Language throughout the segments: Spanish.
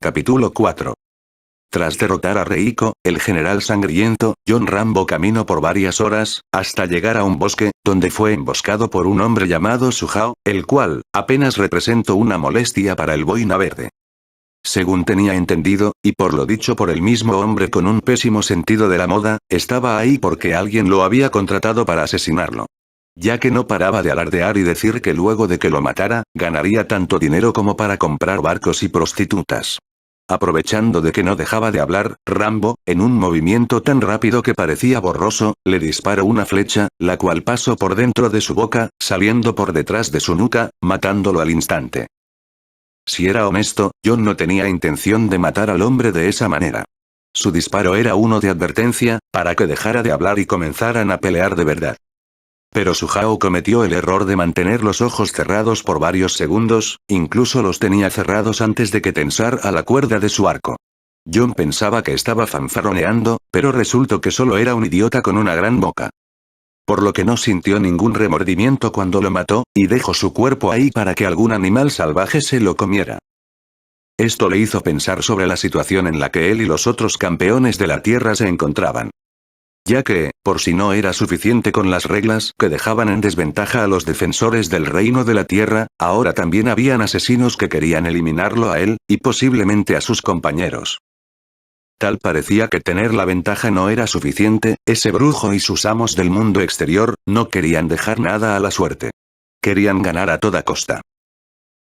Capítulo 4. Tras derrotar a Reiko, el general sangriento, John Rambo caminó por varias horas, hasta llegar a un bosque, donde fue emboscado por un hombre llamado Sujao, el cual, apenas representó una molestia para el boina verde. Según tenía entendido, y por lo dicho por el mismo hombre con un pésimo sentido de la moda, estaba ahí porque alguien lo había contratado para asesinarlo. Ya que no paraba de alardear y decir que luego de que lo matara, ganaría tanto dinero como para comprar barcos y prostitutas. Aprovechando de que no dejaba de hablar, Rambo, en un movimiento tan rápido que parecía borroso, le disparó una flecha, la cual pasó por dentro de su boca, saliendo por detrás de su nuca, matándolo al instante. Si era honesto, John no tenía intención de matar al hombre de esa manera. Su disparo era uno de advertencia, para que dejara de hablar y comenzaran a pelear de verdad. Pero Sujao cometió el error de mantener los ojos cerrados por varios segundos, incluso los tenía cerrados antes de que tensara la cuerda de su arco. John pensaba que estaba fanfarroneando, pero resultó que solo era un idiota con una gran boca. Por lo que no sintió ningún remordimiento cuando lo mató, y dejó su cuerpo ahí para que algún animal salvaje se lo comiera. Esto le hizo pensar sobre la situación en la que él y los otros campeones de la Tierra se encontraban. Ya que, por si no era suficiente con las reglas que dejaban en desventaja a los defensores del reino de la tierra, ahora también habían asesinos que querían eliminarlo a él, y posiblemente a sus compañeros. Tal parecía que tener la ventaja no era suficiente, ese brujo y sus amos del mundo exterior, no querían dejar nada a la suerte. Querían ganar a toda costa.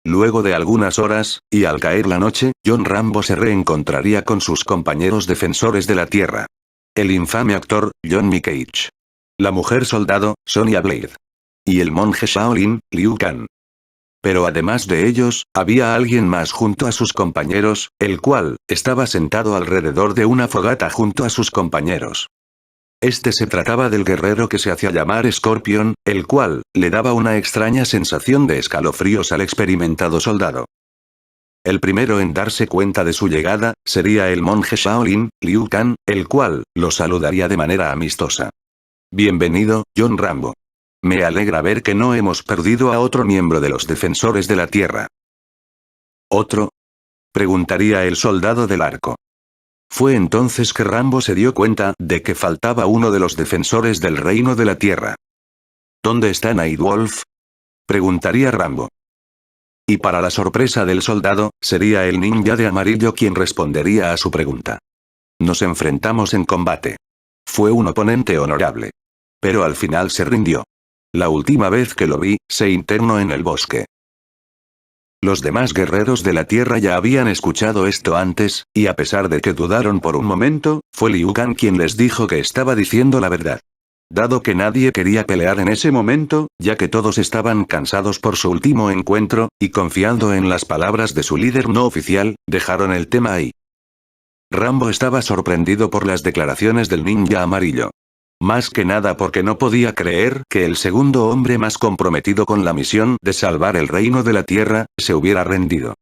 Luego de algunas horas, y al caer la noche, John Rambo se reencontraría con sus compañeros defensores de la tierra. El infame actor, John Cage. La mujer soldado, Sonya Blade. Y el monje Shaolin, Liu Kang. Pero además de ellos, había alguien más junto a sus compañeros, el cual, estaba sentado alrededor de una fogata junto a sus compañeros. Este se trataba del guerrero que se hacía llamar Scorpion, el cual, le daba una extraña sensación de escalofríos al experimentado soldado. El primero en darse cuenta de su llegada, sería el monje Shaolin, Liu Kang, el cual, lo saludaría de manera amistosa. Bienvenido, John Rambo. Me alegra ver que no hemos perdido a otro miembro de los defensores de la tierra. ¿Otro? Preguntaría el soldado del arco. Fue entonces que Rambo se dio cuenta de que faltaba uno de los defensores del reino de la tierra. ¿Dónde está Nightwolf? Preguntaría Rambo. Y para la sorpresa del soldado, sería el ninja de amarillo quien respondería a su pregunta. Nos enfrentamos en combate. Fue un oponente honorable. Pero al final se rindió. La última vez que lo vi, se internó en el bosque. Los demás guerreros de la tierra ya habían escuchado esto antes, y a pesar de que dudaron por un momento, fue Liu Kang quien les dijo que estaba diciendo la verdad. Dado que nadie quería pelear en ese momento, ya que todos estaban cansados por su último encuentro, y confiando en las palabras de su líder no oficial, dejaron el tema ahí. Rambo estaba sorprendido por las declaraciones del ninja amarillo. Más que nada porque no podía creer que el segundo hombre más comprometido con la misión de salvar el reino de la tierra, se hubiera rendido.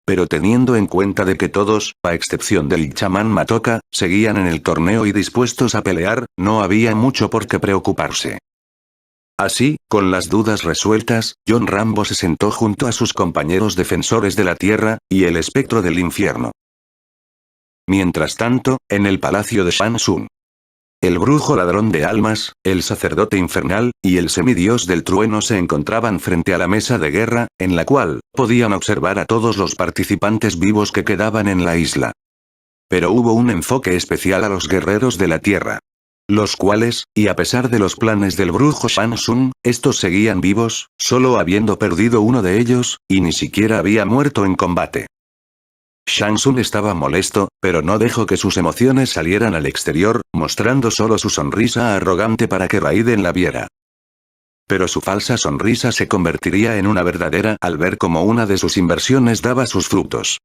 Pero teniendo en cuenta de que todos, a excepción del chamán Matoka, seguían en el torneo y dispuestos a pelear, no había mucho por qué preocuparse. Así, con las dudas resueltas, John Rambo se sentó junto a sus compañeros defensores de la tierra, y el espectro del infierno. Mientras tanto, en el palacio de Shang Tsung. El brujo ladrón de almas, el sacerdote infernal, y el semidios del trueno se encontraban frente a la mesa de guerra, en la cual, podían observar a todos los participantes vivos que quedaban en la isla. Pero hubo un enfoque especial a los guerreros de la tierra. Los cuales, y a pesar de los planes del brujo Shang Tsung, estos seguían vivos, solo habiendo perdido uno de ellos, y ni siquiera había muerto en combate. Shang Tsung estaba molesto, pero no dejó que sus emociones salieran al exterior, mostrando solo su sonrisa arrogante para que Raiden la viera. Pero su falsa sonrisa se convertiría en una verdadera al ver cómo una de sus inversiones daba sus frutos.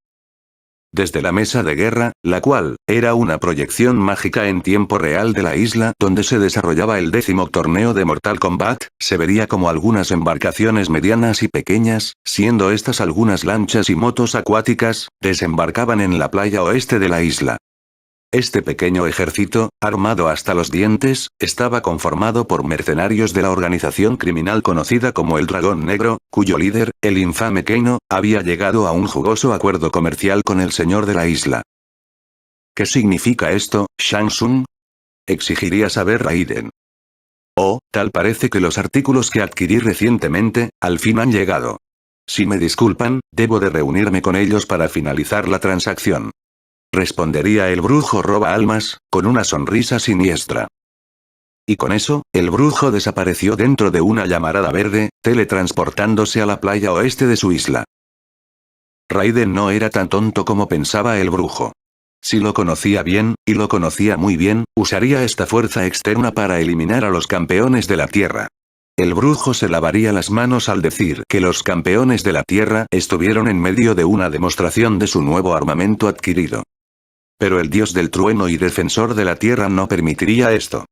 Desde la mesa de guerra, la cual, era una proyección mágica en tiempo real de la isla donde se desarrollaba el 10º torneo de Mortal Kombat, se vería como algunas embarcaciones medianas y pequeñas, siendo estas algunas lanchas y motos acuáticas, desembarcaban en la playa oeste de la isla. Este pequeño ejército, armado hasta los dientes, estaba conformado por mercenarios de la organización criminal conocida como el Dragón Negro, cuyo líder, el infame Kano, había llegado a un jugoso acuerdo comercial con el señor de la isla. ¿Qué significa esto, Shang Tsung? Exigiría saber Raiden. Oh, tal parece que los artículos que adquirí recientemente, al fin han llegado. Si me disculpan, debo de reunirme con ellos para finalizar la transacción. Respondería el brujo roba almas, con una sonrisa siniestra. Y con eso, el brujo desapareció dentro de una llamarada verde, teletransportándose a la playa oeste de su isla. Raiden no era tan tonto como pensaba el brujo. Si lo conocía bien, y lo conocía muy bien, usaría esta fuerza externa para eliminar a los campeones de la Tierra. El brujo se lavaría las manos al decir que los campeones de la Tierra estuvieron en medio de una demostración de su nuevo armamento adquirido. Pero el dios del trueno y defensor de la tierra no permitiría esto.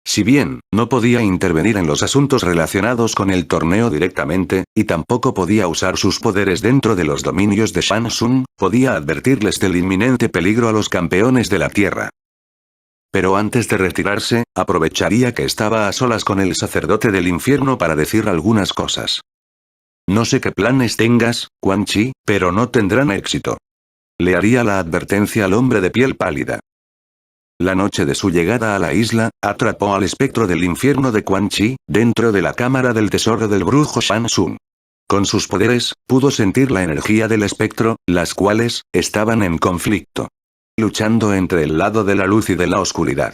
Si bien, no podía intervenir en los asuntos relacionados con el torneo directamente, y tampoco podía usar sus poderes dentro de los dominios de Shang Tsung, podía advertirles del inminente peligro a los campeones de la tierra. Pero antes de retirarse, aprovecharía que estaba a solas con el sacerdote del infierno para decir algunas cosas. No sé qué planes tengas, Quan Chi, pero no tendrán éxito. Le haría la advertencia al hombre de piel pálida. La noche de su llegada a la isla, atrapó al espectro del infierno de Quan Chi, dentro de la cámara del tesoro del brujo Shang Tsung. Con sus poderes, pudo sentir la energía del espectro, las cuales, estaban en conflicto. Luchando entre el lado de la luz y de la oscuridad.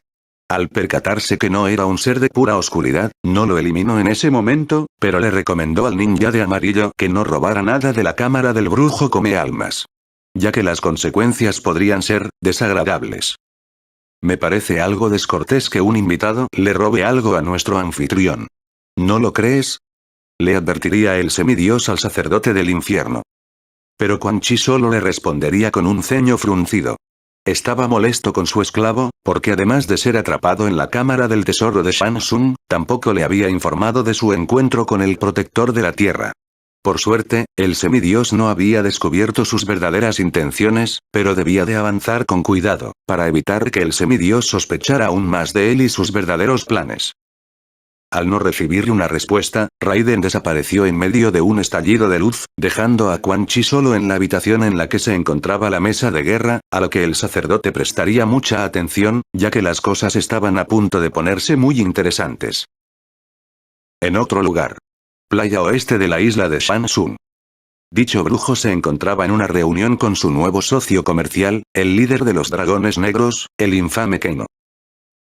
Al percatarse que no era un ser de pura oscuridad, no lo eliminó en ese momento, pero le recomendó al ninja de amarillo que no robara nada de la cámara del brujo come almas. Ya que las consecuencias podrían ser desagradables. Me parece algo descortés que un invitado le robe algo a nuestro anfitrión. ¿No lo crees? Le advertiría el semidios al sacerdote del infierno. Pero Quan Chi solo le respondería con un ceño fruncido. Estaba molesto con su esclavo, porque además de ser atrapado en la cámara del tesoro de Shang Tsung, tampoco le había informado de su encuentro con el protector de la tierra. Por suerte, el semidios no había descubierto sus verdaderas intenciones, pero debía de avanzar con cuidado, para evitar que el semidios sospechara aún más de él y sus verdaderos planes. Al no recibir una respuesta, Raiden desapareció en medio de un estallido de luz, dejando a Quan Chi solo en la habitación en la que se encontraba la mesa de guerra, a lo que el sacerdote prestaría mucha atención, ya que las cosas estaban a punto de ponerse muy interesantes. En otro lugar. Playa oeste de la isla de Shang Tsung. Dicho brujo se encontraba en una reunión con su nuevo socio comercial, el líder de los dragones negros, el infame Kano.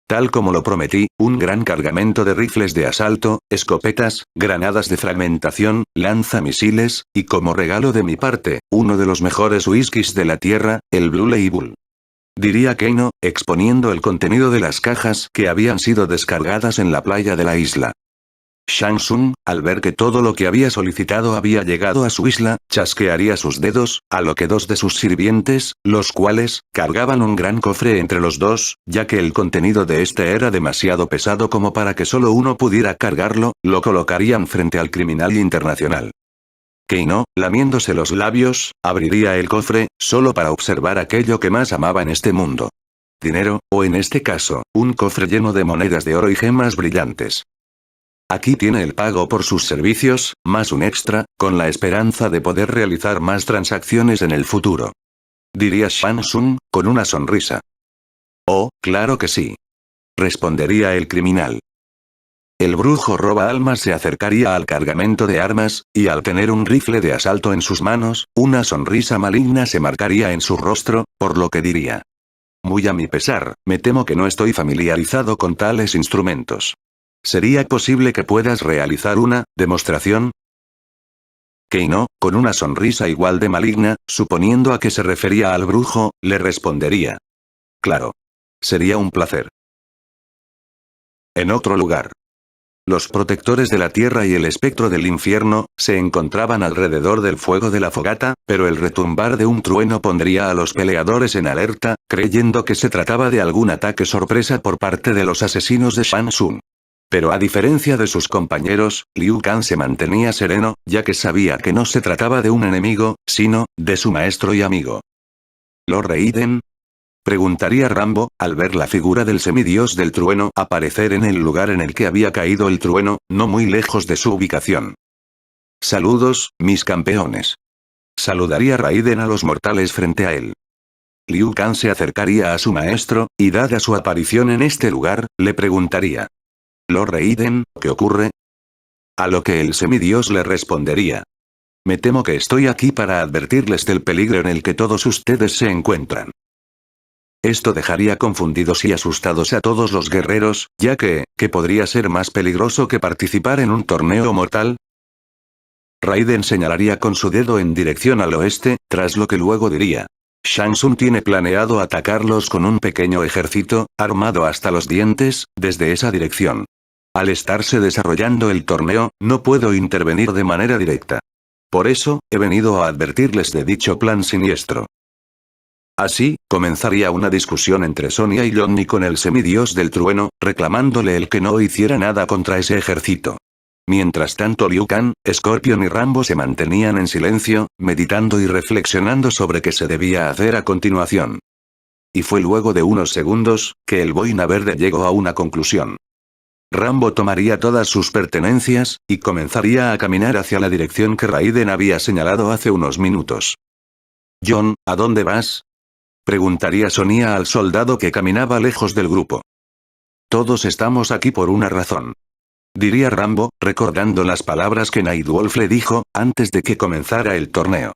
Tal como lo prometí, un gran cargamento de rifles de asalto, escopetas, granadas de fragmentación, lanzamisiles, y como regalo de mi parte, uno de los mejores whiskies de la tierra, el Blue Label. Diría Kano, exponiendo el contenido de las cajas que habían sido descargadas en la playa de la isla. Shang Tsung, al ver que todo lo que había solicitado había llegado a su isla, chasquearía sus dedos, a lo que dos de sus sirvientes, los cuales, cargaban un gran cofre entre los dos, ya que el contenido de este era demasiado pesado como para que solo uno pudiera cargarlo, lo colocarían frente al criminal internacional. Kano, lamiéndose los labios, abriría el cofre, solo para observar aquello que más amaba en este mundo. Dinero, o en este caso, un cofre lleno de monedas de oro y gemas brillantes. Aquí tiene el pago por sus servicios, más un extra, con la esperanza de poder realizar más transacciones en el futuro. Diría Shang Tsung, con una sonrisa. Oh, claro que sí. Respondería el criminal. El brujo roba almas se acercaría al cargamento de armas, y al tener un rifle de asalto en sus manos, una sonrisa maligna se marcaría en su rostro, por lo que diría. Muy a mi pesar, me temo que no estoy familiarizado con tales instrumentos. ¿Sería posible que puedas realizar una demostración? Kano, con una sonrisa igual de maligna, suponiendo a que se refería al brujo, le respondería. Claro. Sería un placer. En otro lugar. Los protectores de la tierra y el espectro del infierno, se encontraban alrededor del fuego de la fogata, pero el retumbar de un trueno pondría a los peleadores en alerta, creyendo que se trataba de algún ataque sorpresa por parte de los asesinos de Shang Tsung. Pero a diferencia de sus compañeros, Liu Kang se mantenía sereno, ya que sabía que no se trataba de un enemigo, sino, de su maestro y amigo. Lord Raiden. Preguntaría Rambo, al ver la figura del semidios del trueno aparecer en el lugar en el que había caído el trueno, no muy lejos de su ubicación. Saludos, mis campeones. Saludaría Raiden a los mortales frente a él. Liu Kang se acercaría a su maestro, y dada su aparición en este lugar, le preguntaría. Lord Raiden, ¿qué ocurre? A lo que el semidios le respondería. Me temo que estoy aquí para advertirles del peligro en el que todos ustedes se encuentran. Esto dejaría confundidos y asustados a todos los guerreros, ya que, ¿qué podría ser más peligroso que participar en un torneo mortal? Raiden señalaría con su dedo en dirección al oeste, tras lo que luego diría. Shang Tsung tiene planeado atacarlos con un pequeño ejército, armado hasta los dientes, desde esa dirección. Al estarse desarrollando el torneo, no puedo intervenir de manera directa. Por eso, he venido a advertirles de dicho plan siniestro. Así, comenzaría una discusión entre Sonya y Johnny con el semidios del trueno, reclamándole el que no hiciera nada contra ese ejército. Mientras tanto Liu Kang, Scorpion y Rambo se mantenían en silencio, meditando y reflexionando sobre qué se debía hacer a continuación. Y fue luego de unos segundos, que el Boina Verde llegó a una conclusión. Rambo tomaría todas sus pertenencias, y comenzaría a caminar hacia la dirección que Raiden había señalado hace unos minutos. John, ¿a dónde vas? Preguntaría Sonya al soldado que caminaba lejos del grupo. Todos estamos aquí por una razón. Diría Rambo, recordando las palabras que Nightwolf le dijo, antes de que comenzara el torneo.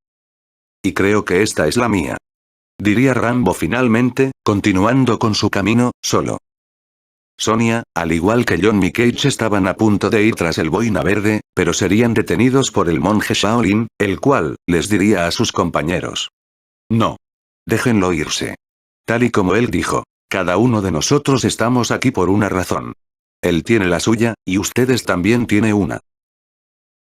Y creo que esta es la mía. Diría Rambo finalmente, continuando con su camino, solo. Sonya, al igual que Johnny Cage estaban a punto de ir tras el Boina Verde, pero serían detenidos por el monje Shaolin, el cual, les diría a sus compañeros. No. Déjenlo irse. Tal y como él dijo, cada uno de nosotros estamos aquí por una razón. Él tiene la suya, y ustedes también tienen una.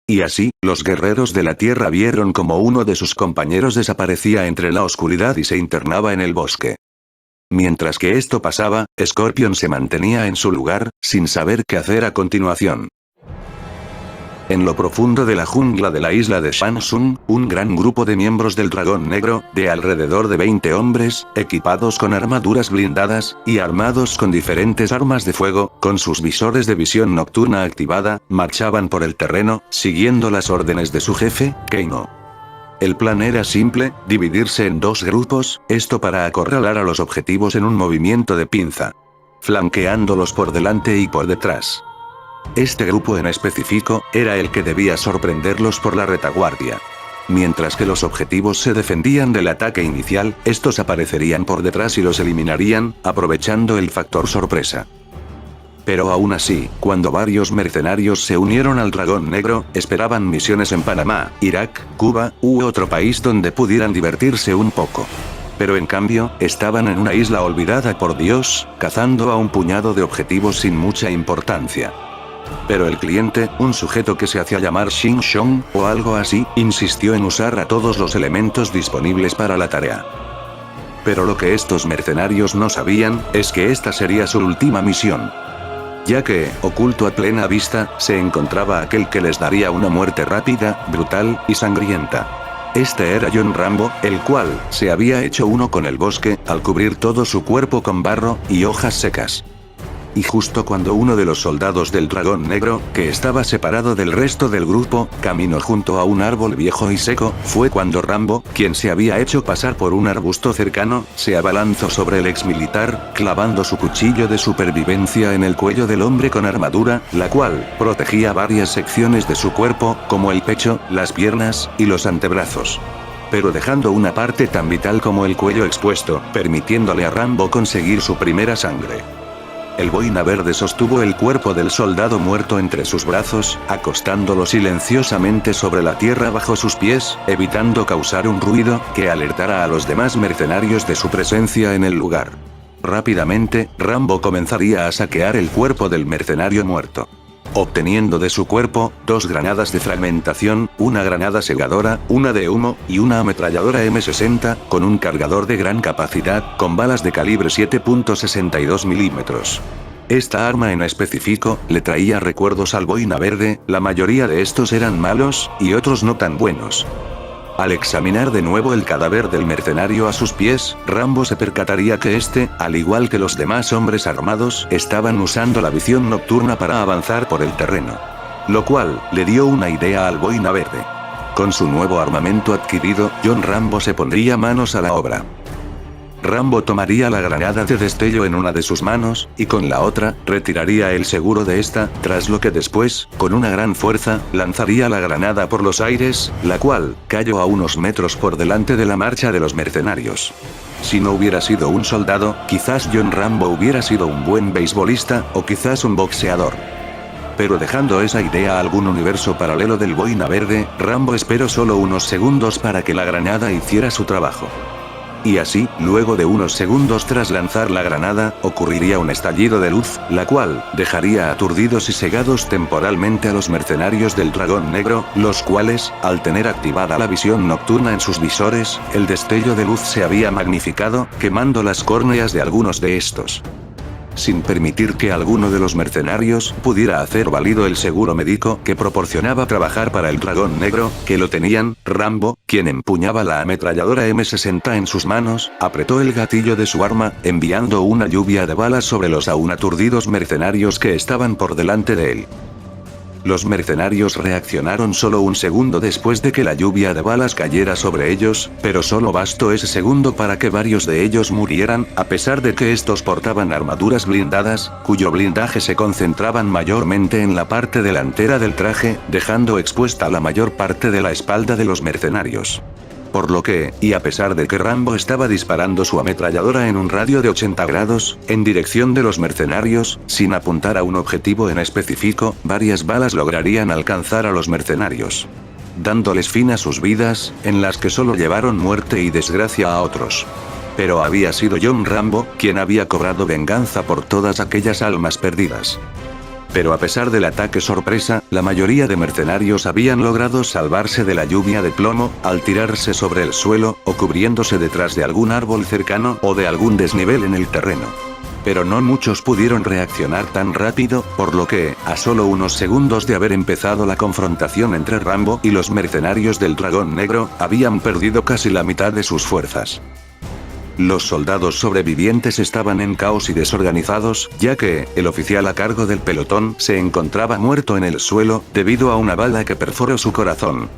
Y así, los guerreros de la tierra vieron como uno de sus compañeros desaparecía entre la oscuridad y se internaba en el bosque. Mientras que esto pasaba, Scorpion se mantenía en su lugar, sin saber qué hacer a continuación. En lo profundo de la jungla de la isla de Shang Tsung, un gran grupo de miembros del Dragón Negro, de alrededor de 20 hombres, equipados con armaduras blindadas, y armados con diferentes armas de fuego, con sus visores de visión nocturna activada, marchaban por el terreno, siguiendo las órdenes de su jefe, Kano. El plan era simple, dividirse en dos grupos, esto para acorralar a los objetivos en un movimiento de pinza. Flanqueándolos por delante y por detrás. Este grupo en específico, era el que debía sorprenderlos por la retaguardia. Mientras que los objetivos se defendían del ataque inicial, estos aparecerían por detrás y los eliminarían, aprovechando el factor sorpresa. Pero aún así, cuando varios mercenarios se unieron al Dragón Negro, esperaban misiones en Panamá, Irak, Cuba, u otro país donde pudieran divertirse un poco. Pero en cambio, estaban en una isla olvidada por Dios, cazando a un puñado de objetivos sin mucha importancia. Pero el cliente, un sujeto que se hacía llamar Shin Shong, o algo así, insistió en usar a todos los elementos disponibles para la tarea. Pero lo que estos mercenarios no sabían, es que esta sería su última misión. Ya que, oculto a plena vista, se encontraba aquel que les daría una muerte rápida, brutal, y sangrienta. Este era John Rambo, el cual, se había hecho uno con el bosque, al cubrir todo su cuerpo con barro, y hojas secas. Y justo cuando uno de los soldados del Dragón Negro, que estaba separado del resto del grupo, caminó junto a un árbol viejo y seco, fue cuando Rambo, quien se había hecho pasar por un arbusto cercano, se abalanzó sobre el exmilitar, clavando su cuchillo de supervivencia en el cuello del hombre con armadura, la cual protegía varias secciones de su cuerpo, como el pecho, las piernas, y los antebrazos. Pero dejando una parte tan vital como el cuello expuesto, permitiéndole a Rambo conseguir su primera sangre. El Boina Verde sostuvo el cuerpo del soldado muerto entre sus brazos, acostándolo silenciosamente sobre la tierra bajo sus pies, evitando causar un ruido que alertara a los demás mercenarios de su presencia en el lugar. Rápidamente, Rambo comenzaría a saquear el cuerpo del mercenario muerto. Obteniendo de su cuerpo, 2 granadas de fragmentación, una granada segadora, una de humo, y una ametralladora M60, con un cargador de gran capacidad, con balas de calibre 7.62 milímetros. Esta arma en específico, le traía recuerdos al Boina Verde, la mayoría de estos eran malos, y otros no tan buenos. Al examinar de nuevo el cadáver del mercenario a sus pies, Rambo se percataría que este, al igual que los demás hombres armados, estaban usando la visión nocturna para avanzar por el terreno. Lo cual, le dio una idea al Boina Verde. Con su nuevo armamento adquirido, John Rambo se pondría manos a la obra. Rambo tomaría la granada de destello en una de sus manos, y con la otra, retiraría el seguro de esta, tras lo que después, con una gran fuerza, lanzaría la granada por los aires, la cual, cayó a unos metros por delante de la marcha de los mercenarios. Si no hubiera sido un soldado, quizás John Rambo hubiera sido un buen beisbolista, o quizás un boxeador. Pero dejando esa idea a algún universo paralelo del Boina Verde, Rambo esperó solo unos segundos para que la granada hiciera su trabajo. Y así, luego de unos segundos tras lanzar la granada, ocurriría un estallido de luz, la cual, dejaría aturdidos y cegados temporalmente a los mercenarios del Dragón Negro, los cuales, al tener activada la visión nocturna en sus visores, el destello de luz se había magnificado, quemando las córneas de algunos de estos. Sin permitir que alguno de los mercenarios pudiera hacer válido el seguro médico que proporcionaba trabajar para el Dragón Negro, que lo tenían, Rambo, quien empuñaba la ametralladora M60 en sus manos, apretó el gatillo de su arma, enviando una lluvia de balas sobre los aún aturdidos mercenarios que estaban por delante de él. Los mercenarios reaccionaron solo un segundo después de que la lluvia de balas cayera sobre ellos, pero solo bastó ese segundo para que varios de ellos murieran, a pesar de que estos portaban armaduras blindadas, cuyo blindaje se concentraban mayormente en la parte delantera del traje, dejando expuesta la mayor parte de la espalda de los mercenarios. Por lo que, y a pesar de que Rambo estaba disparando su ametralladora en un radio de 80 grados, en dirección de los mercenarios, sin apuntar a un objetivo en específico, varias balas lograrían alcanzar a los mercenarios, dándoles fin a sus vidas, en las que solo llevaron muerte y desgracia a otros. Pero había sido John Rambo, quien había cobrado venganza por todas aquellas almas perdidas. Pero a pesar del ataque sorpresa, la mayoría de mercenarios habían logrado salvarse de la lluvia de plomo, al tirarse sobre el suelo, o cubriéndose detrás de algún árbol cercano o de algún desnivel en el terreno. Pero no muchos pudieron reaccionar tan rápido, por lo que, a solo unos segundos de haber empezado la confrontación entre Rambo y los mercenarios del Dragón Negro, habían perdido casi la mitad de sus fuerzas. Los soldados sobrevivientes estaban en caos y desorganizados, ya que, el oficial a cargo del pelotón se encontraba muerto en el suelo, debido a una bala que perforó su corazón.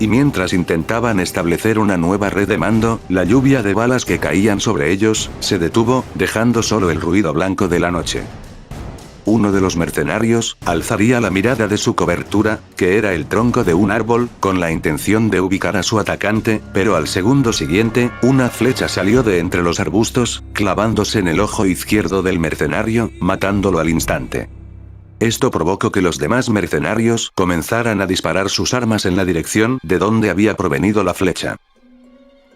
Y mientras intentaban establecer una nueva red de mando, la lluvia de balas que caían sobre ellos, se detuvo, dejando solo el ruido blanco de la noche. Uno de los mercenarios, alzaría la mirada de su cobertura, que era el tronco de un árbol, con la intención de ubicar a su atacante, pero al segundo siguiente, una flecha salió de entre los arbustos, clavándose en el ojo izquierdo del mercenario, matándolo al instante. Esto provocó que los demás mercenarios comenzaran a disparar sus armas en la dirección de donde había provenido la flecha.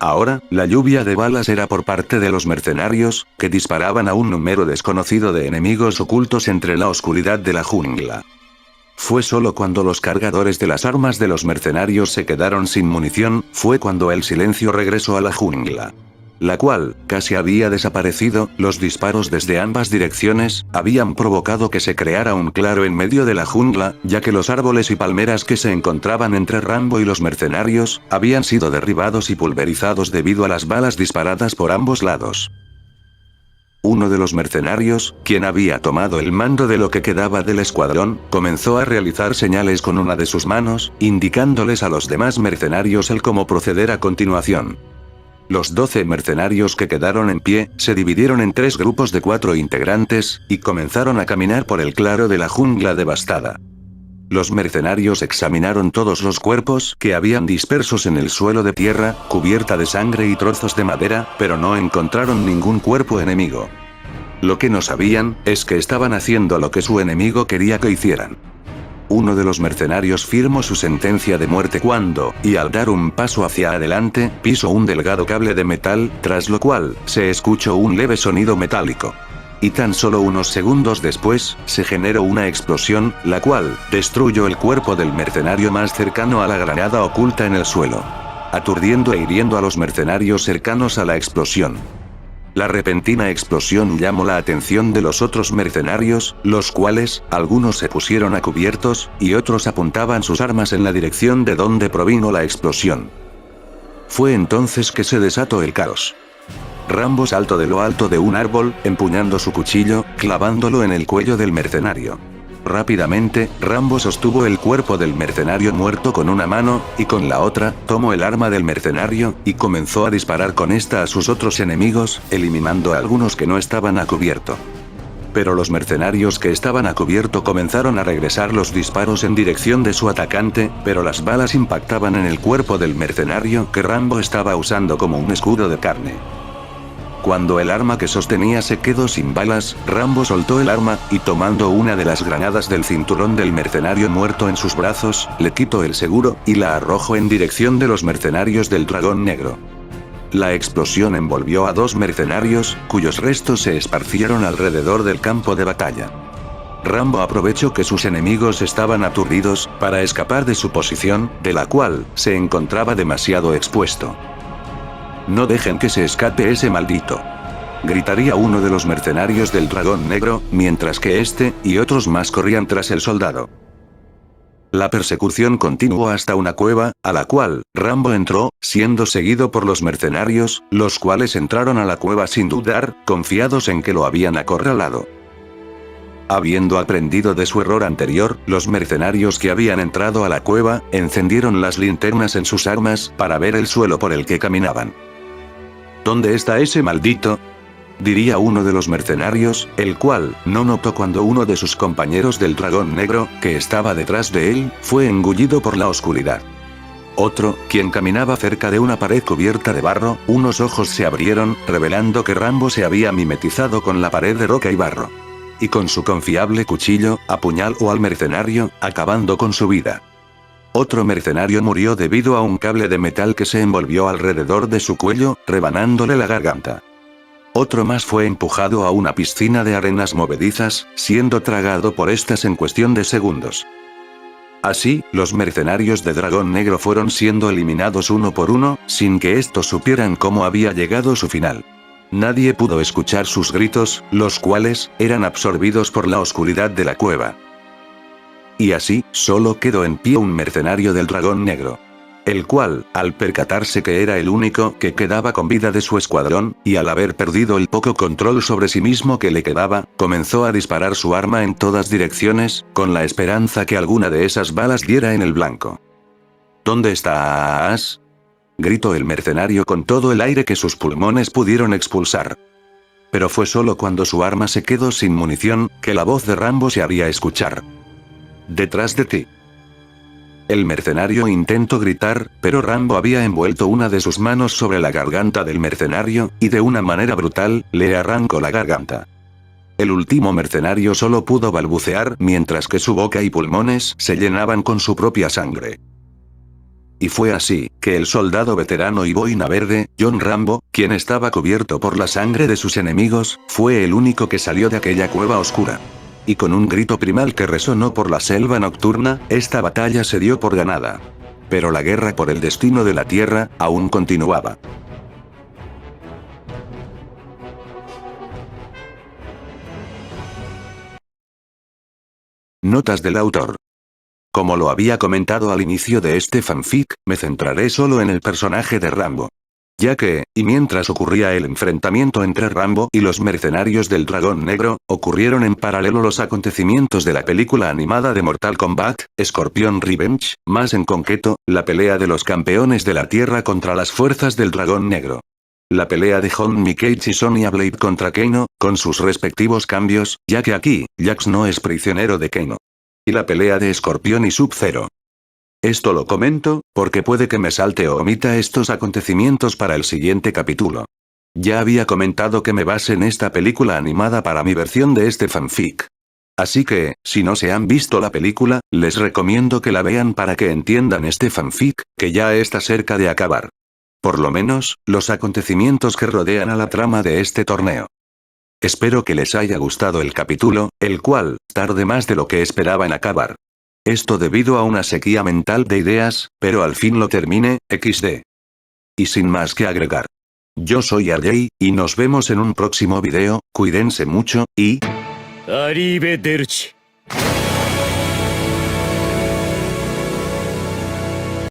Ahora, la lluvia de balas era por parte de los mercenarios, que disparaban a un número desconocido de enemigos ocultos entre la oscuridad de la jungla. Fue solo cuando los cargadores de las armas de los mercenarios se quedaron sin munición, fue cuando el silencio regresó a la jungla, la cual, casi había desaparecido. Los disparos desde ambas direcciones, habían provocado que se creara un claro en medio de la jungla, ya que los árboles y palmeras que se encontraban entre Rambo y los mercenarios, habían sido derribados y pulverizados debido a las balas disparadas por ambos lados. Uno de los mercenarios, quien había tomado el mando de lo que quedaba del escuadrón, comenzó a realizar señales con una de sus manos, indicándoles a los demás mercenarios el cómo proceder a continuación. Los 12 mercenarios que quedaron en pie, se dividieron en 3 grupos de 4 integrantes, y comenzaron a caminar por el claro de la jungla devastada. Los mercenarios examinaron todos los cuerpos que habían dispersos en el suelo de tierra, cubierta de sangre y trozos de madera, pero no encontraron ningún cuerpo enemigo. Lo que no sabían, es que estaban haciendo lo que su enemigo quería que hicieran. Uno de los mercenarios firmó su sentencia de muerte cuando, y al dar un paso hacia adelante, pisó un delgado cable de metal, tras lo cual, se escuchó un leve sonido metálico. Y tan solo unos segundos después, se generó una explosión, la cual, destruyó el cuerpo del mercenario más cercano a la granada oculta en el suelo, aturdiendo e hiriendo a los mercenarios cercanos a la explosión. La repentina explosión llamó la atención de los otros mercenarios, los cuales, algunos se pusieron a cubiertos, y otros apuntaban sus armas en la dirección de donde provino la explosión. Fue entonces que se desató el caos. Rambo saltó de lo alto de un árbol, empuñando su cuchillo, clavándolo en el cuello del mercenario. Rápidamente, Rambo sostuvo el cuerpo del mercenario muerto con una mano, y con la otra, tomó el arma del mercenario, y comenzó a disparar con esta a sus otros enemigos, eliminando a algunos que no estaban a cubierto. Pero los mercenarios que estaban a cubierto comenzaron a regresar los disparos en dirección de su atacante, pero las balas impactaban en el cuerpo del mercenario que Rambo estaba usando como un escudo de carne. Cuando el arma que sostenía se quedó sin balas, Rambo soltó el arma, y tomando una de las granadas del cinturón del mercenario muerto en sus brazos, le quitó el seguro, y la arrojó en dirección de los mercenarios del Dragón Negro. La explosión envolvió a 2 mercenarios, cuyos restos se esparcieron alrededor del campo de batalla. Rambo aprovechó que sus enemigos estaban aturdidos, para escapar de su posición, de la cual se encontraba demasiado expuesto. «No dejen que se escape ese maldito», gritaría uno de los mercenarios del Dragón Negro, mientras que este, y otros más corrían tras el soldado. La persecución continuó hasta una cueva, a la cual Rambo entró, siendo seguido por los mercenarios, los cuales entraron a la cueva sin dudar, confiados en que lo habían acorralado. Habiendo aprendido de su error anterior, los mercenarios que habían entrado a la cueva, encendieron las linternas en sus armas, para ver el suelo por el que caminaban. «¿Dónde está ese maldito?», diría uno de los mercenarios, el cual no notó cuando uno de sus compañeros del Dragón Negro, que estaba detrás de él, fue engullido por la oscuridad. Otro, quien caminaba cerca de una pared cubierta de barro, unos ojos se abrieron, revelando que Rambo se había mimetizado con la pared de roca y barro. Y con su confiable cuchillo, apuñaló al mercenario, acabando con su vida. Otro mercenario murió debido a un cable de metal que se envolvió alrededor de su cuello, rebanándole la garganta. Otro más fue empujado a una piscina de arenas movedizas, siendo tragado por estas en cuestión de segundos. Así, los mercenarios de Dragón Negro fueron siendo eliminados uno por uno, sin que estos supieran cómo había llegado su final. Nadie pudo escuchar sus gritos, los cuales eran absorbidos por la oscuridad de la cueva. Y así, solo quedó en pie un mercenario del Dragón Negro. El cual, al percatarse que era el único que quedaba con vida de su escuadrón, y al haber perdido el poco control sobre sí mismo que le quedaba, comenzó a disparar su arma en todas direcciones, con la esperanza que alguna de esas balas diera en el blanco. «¿Dónde estás?», gritó el mercenario con todo el aire que sus pulmones pudieron expulsar. Pero fue solo cuando su arma se quedó sin munición, que la voz de Rambo se haría escuchar. «Detrás de ti». El mercenario intentó gritar, pero Rambo había envuelto una de sus manos sobre la garganta del mercenario, y de una manera brutal, le arrancó la garganta. El último mercenario solo pudo balbucear mientras que su boca y pulmones se llenaban con su propia sangre. Y fue así, que el soldado veterano y boina verde, John Rambo, quien estaba cubierto por la sangre de sus enemigos, fue el único que salió de aquella cueva oscura. Y con un grito primal que resonó por la selva nocturna, esta batalla se dio por ganada. Pero la guerra por el destino de la Tierra, aún continuaba. Notas del autor. Como lo había comentado al inicio de este fanfic, me centraré solo en el personaje de Rambo. Ya que, y mientras ocurría el enfrentamiento entre Rambo y los mercenarios del Dragón Negro, ocurrieron en paralelo los acontecimientos de la película animada de Mortal Kombat, Scorpion Revenge, más en concreto, la pelea de los campeones de la Tierra contra las fuerzas del Dragón Negro. La pelea de Johnny Cage y Sonya Blade contra Kano, con sus respectivos cambios, ya que aquí, Jax no es prisionero de Kano. Y la pelea de Scorpion y Sub-Zero. Esto lo comento, porque puede que me salte o omita estos acontecimientos para el siguiente capítulo. Ya había comentado que me basé en esta película animada para mi versión de este fanfic. Así que, si no se han visto la película, les recomiendo que la vean para que entiendan este fanfic, que ya está cerca de acabar. Por lo menos, los acontecimientos que rodean a la trama de este torneo. Espero que les haya gustado el capítulo, el cual, tarde más de lo que esperaba en acabar. Esto debido a una sequía mental de ideas, pero al fin lo terminé, XD. Y sin más que agregar. Yo soy RJ, y nos vemos en un próximo video, cuídense mucho, y... Arrivederci.